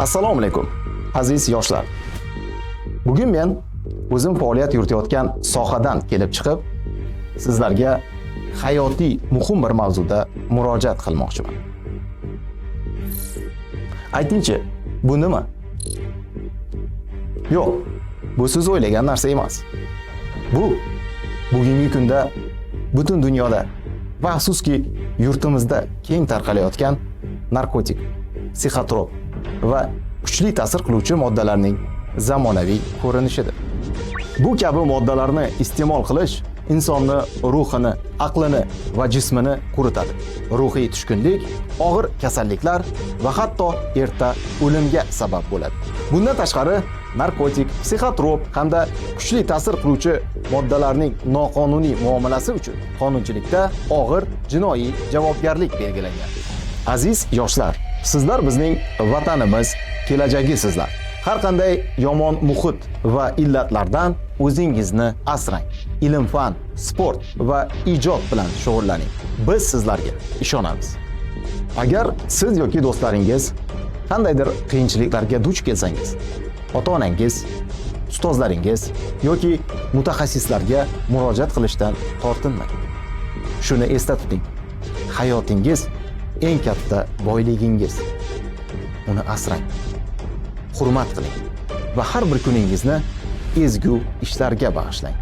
Assalomu alaykum, aziz yoshlar. Bugun men o'zim faoliyat yuritayotgan sohadan kelib chiqib, sizlarga hayotiy muhim bir mavzuda murojaat qilmoqchiman. Aytingchi, bu nima? Yo'q, bu siz o'ylagan narsa emas. Bu bugungi kunda butun dunyoda va afsuski yurtimizda keng tarqalayotgan narkotik, psixotrop va kuchli ta'sir qiluvchi moddalarning zamonaviy ko'rinishidir. Bu kabi moddalarni iste'mol qilish insonni ruhini, aqlini va jismini quritadi. Ruhiy tushkunlik, og'ir kasalliklar va hatto erta o'limga sabab bo'ladi. Bundan tashqari, narkotik, psixotrop hamda kuchli ta'sir qiluvchi moddalarning noqonuniy muomalasi uchun qonunchilikda og'ir jinoiy javobgarlik belgilangan. Aziz yoshlar, sizlar bizning vatanimiz, kelajagisizlar. Har qanday yomon muhit va illatlardan o'zingizni asrang. Ilm-fan, sport va ijod bilan shug'ullaning. Biz sizlarga ishonamiz. Agar siz yoki do'stlaringiz qandaydir qiyinchiliklarga duch kelsangiz, ota-onangiz, ustozlaringiz yoki mutaxassislarga murojaat qilishdan tortinmang. Shuni esda tuting. Hayotingiz eng katta boyligingiz. Uni asrang. Hurmat qiling va har bir kuningizni ezgu ishlarga bag'ishlang.